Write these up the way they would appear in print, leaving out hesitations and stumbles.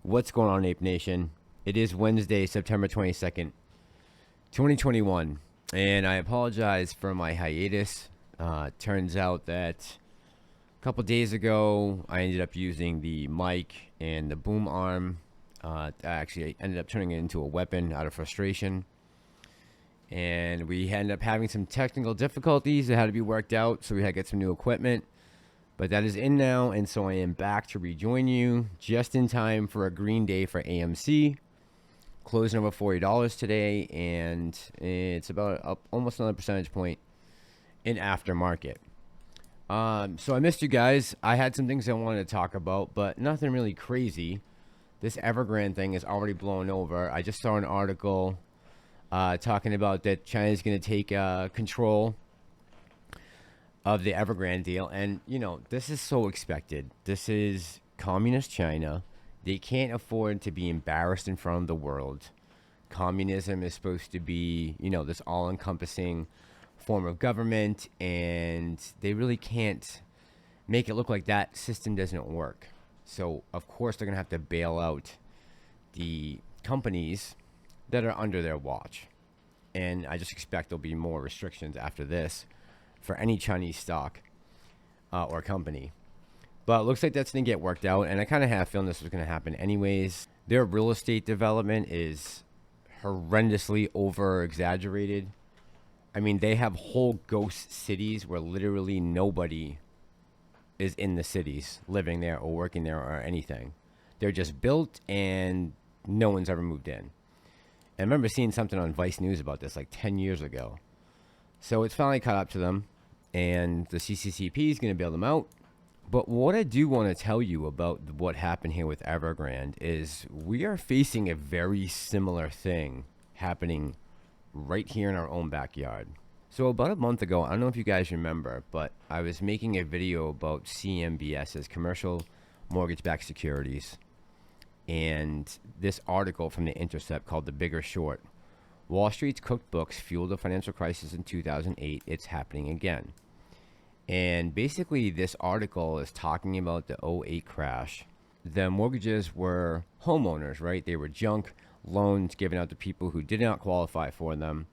What's going on, Ape Nation? It is Wednesday, September 22nd, 2021, and I apologize for my hiatus. Turns out that a couple days ago, I ended up using the mic and the boom arm. Actually, I ended up turning it into a weapon out of frustration, and we ended up having some technical difficulties that had to be worked out, so we had to get some new equipment. But that is in now, and so I am back to rejoin you just in time for a green day for AMC. Closing over $40 today, and it's about up almost another percentage point in aftermarket. So I missed you guys. I had some things I wanted to talk about, but nothing really crazy. This Evergrande thing is already blown over. I just saw an article talking about that China's going to take control of the Evergrande deal, and you know, this is so expected. This is communist China. They can't afford to be embarrassed in front of the world. Communism is supposed to be, you know, this all-encompassing form of government, and they really can't make it look like that system doesn't work. So of course they're gonna have to bail out the companies that are under their watch, and I just expect there'll be more restrictions after this for any Chinese stock or company. But it looks like that's going to get worked out, and I kind of have a feeling this was going to happen anyways. Their real estate development is horrendously over-exaggerated. I mean, they have whole ghost cities where literally nobody is in the cities living there or working there or anything. They're just built, and no one's ever moved in. I remember seeing something on Vice News about this like 10 years ago. So it's finally caught up to them, and the CCCP is going to bail them out. But what I do want to tell you about what happened here with Evergrande is we are facing a very similar thing happening right here in our own backyard. So about a month ago, I don't know if you guys remember, but I was making a video about CMBS as commercial mortgage-backed securities, and this article from The Intercept called The Bigger Short. Wall Street's cooked books fueled the financial crisis in 2008. It's happening again. And basically, this article is talking about the 2008 crash. The mortgages were homeowners, right? They were junk loans given out to people who did not qualify for them.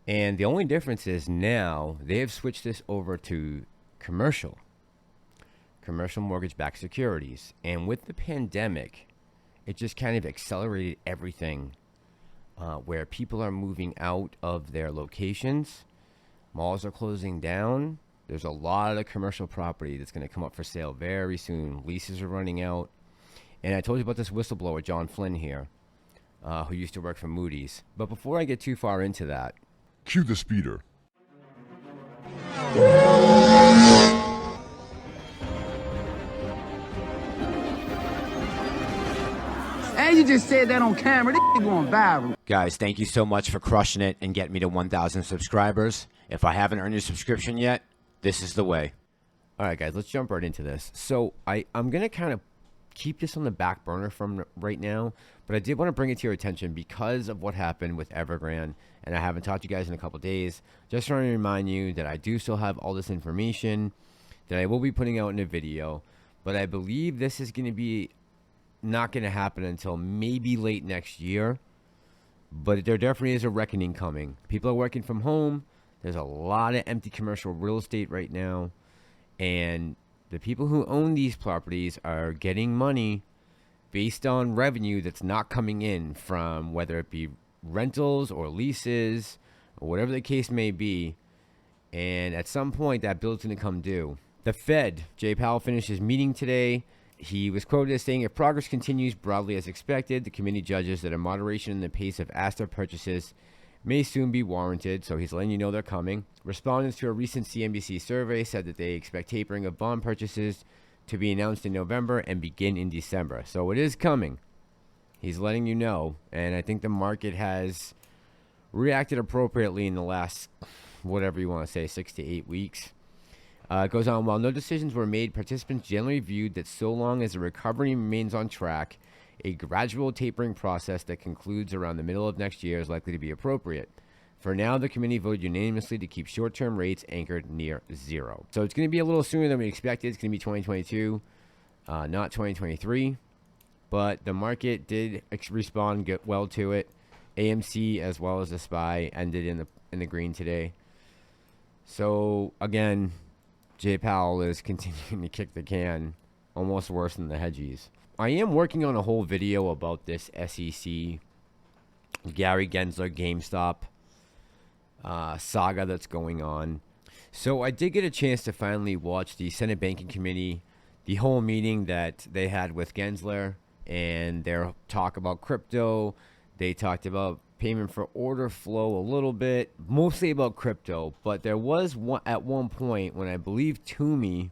And the only difference is now they have switched this over to commercial mortgage-backed securities. And with the pandemic, it just kind of accelerated everything. Where people are moving out of their locations, malls are closing down. There's a lot of commercial property that's going to come up for sale very soon. Leases are running out. And I told you about this whistleblower, John Flynn here, who used to work for Moody's. But before I get too far into that, cue the speeder. And you just said that on camera. This going viral. guys, thank you so much for crushing it and getting me to 1,000 subscribers. If I haven't earned your subscription yet, this is the way. All right, guys, let's jump right into this. So I'm going to kind of keep this on the back burner from right now, but I did want to bring it to your attention because of what happened with Evergrande, and I haven't talked to you guys in a couple days. Just trying to remind you that I do still have all this information that I will be putting out in a video, but I believe this is going to be not going to happen until maybe late next year. But there definitely is a reckoning coming. People are working from home. There's a lot of empty commercial real estate right now, and the people who own these properties are getting money based on revenue that's not coming in from whether it be rentals or leases or whatever the case may be. And at some point, that bill's going to come due. The Fed, Jay Powell, finished his meeting today. He was quoted as saying, if progress continues broadly as expected, the committee judges that a moderation in the pace of asset purchases may soon be warranted. So he's letting you know they're coming. Respondents to a recent CNBC survey said that they expect tapering of bond purchases to be announced in November and begin in December. So it is coming. He's letting you know. And I think the market has reacted appropriately in the last, whatever you want to say, 6 to 8 weeks. It goes on, while no decisions were made, participants generally viewed that so long as the recovery remains on track, a gradual tapering process that concludes around the middle of next year is likely to be appropriate. For now, the committee voted unanimously to keep short-term rates anchored near zero. So it's going to be a little sooner than we expected. It's going to be 2022, not 2023. but the market did respond well to it. AMC as well as the SPY ended in the green today. So again, Jay Powell is continuing to kick the can, almost worse than the hedgies. I am working on a whole video about this SEC, Gary Gensler, GameStop saga that's going on. So I did get a chance to finally watch the Senate Banking Committee, the whole meeting that they had with Gensler, and their talk about crypto. They talked about payment for order flow a little bit, mostly about crypto. But there was at one point when I believe Toomey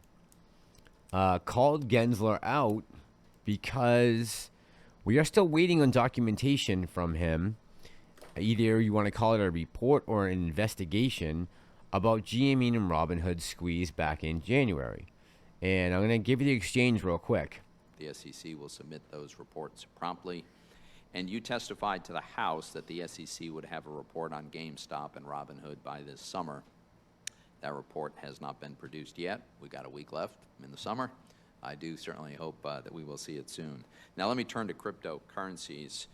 called Gensler out because we are still waiting on documentation from him. Either you want to call it a report or an investigation about GME and Robinhood squeeze back in January. And I'm going to give you the exchange real quick. The SEC will submit those reports promptly. And you testified to the House that the SEC would have a report on GameStop and Robinhood by this summer. That report has not been produced yet. We've got a week left in the summer. I do certainly hope that we will see it soon. Now let me turn to cryptocurrencies.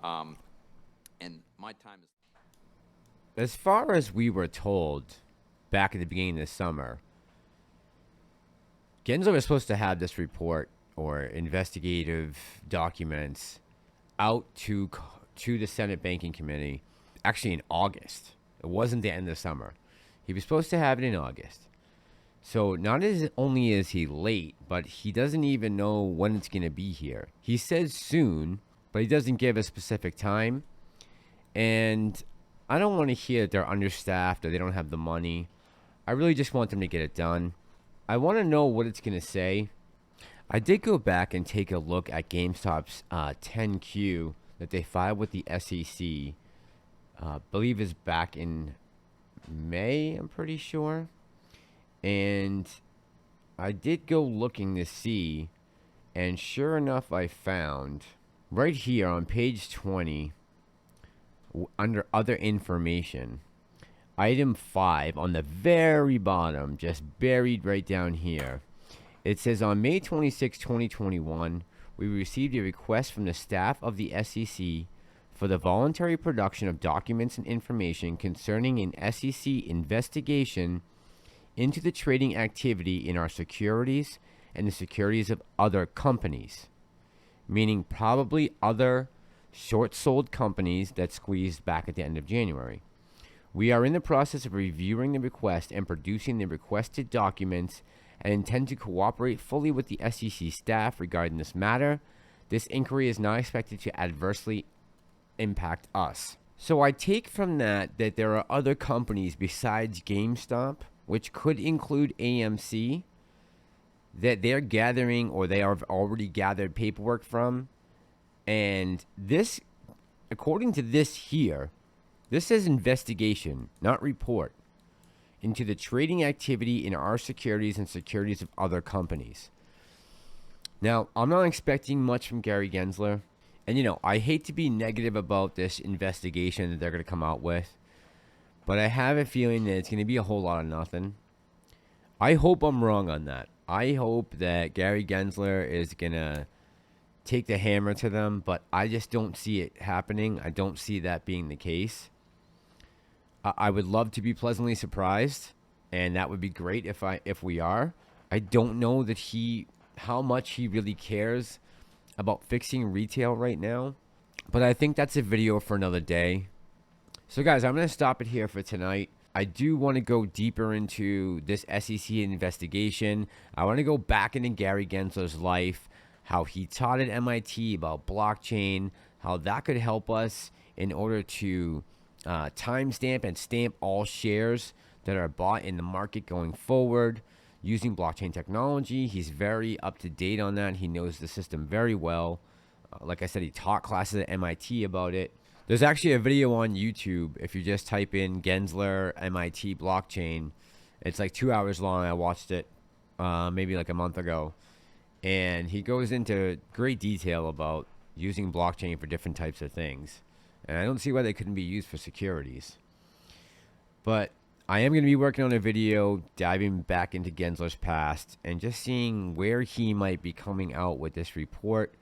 And my time is... As far as we were told back at the beginning of the summer, Gensler was supposed to have this report or investigative documents out to the Senate Banking Committee actually in August. It wasn't the end of the summer. He was supposed to have it in August. So not only is he late, but he doesn't even know when it's going to be here. He says soon, but he doesn't give a specific time. And I don't want to hear that they're understaffed or they don't have the money. I really just want them to get it done. I want to know what it's going to say. I did go back and take a look at GameStop's 10Q that they filed with the SEC. Believe is back in May, I'm pretty sure. And I did go looking to see, and sure enough, I found right here on page 20, under other information, item 5 on the very bottom, just buried right down here. It says, on May 26, 2021, we received a request from the staff of the SEC for the voluntary production of documents and information concerning an SEC investigation into the trading activity in our securities and the securities of other companies, meaning probably other short-sold companies that squeezed back at the end of January. We are in the process of reviewing the request and producing the requested documents and intend to cooperate fully with the SEC staff regarding this matter. This inquiry is not expected to adversely impact us. So I take from that there are other companies besides GameStop, which could include AMC, that they're gathering or they have already gathered paperwork from. And this, according to this here, this says investigation, not report, into the trading activity in our securities and securities of other companies. Now, I'm not expecting much from Gary Gensler. And, you know, I hate to be negative about this investigation that they're going to come out with, but I have a feeling that it's going to be a whole lot of nothing. I hope I'm wrong on that. I hope that Gary Gensler is going to take the hammer to them, but I just don't see it happening. I don't see that being the case. I would love to be pleasantly surprised, and that would be great if we are. I don't know that how much he really cares about fixing retail right now, but I think that's a video for another day. So guys, I'm going to stop it here for tonight. I do want to go deeper into this SEC investigation. I want to go back into Gary Gensler's life, how he taught at MIT about blockchain, how that could help us in order to timestamp and stamp all shares that are bought in the market going forward using blockchain technology. He's very up to date on that. He knows the system very well. Like I said, he taught classes at MIT about it. There's actually a video on YouTube. If you just type in Gensler MIT blockchain, it's like 2 hours long. I watched it maybe like a month ago. And he goes into great detail about using blockchain for different types of things. And I don't see why they couldn't be used for securities. But I am going to be working on a video diving back into Gensler's past and just seeing where he might be coming out with this report,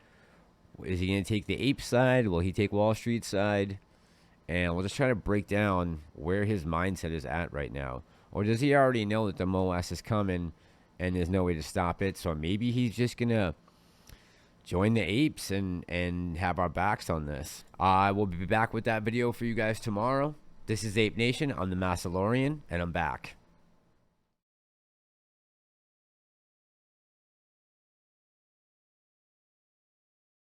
Is he going to take the ape side? Will he take Wall Street side? And we'll just try to break down where his mindset is at right now. Or does he already know that the MOAS is coming and there's no way to stop it? So maybe he's just going to join the apes and have our backs on this. I will be back with that video for you guys tomorrow. This is Ape Nation. I'm the Massalorian, and I'm back.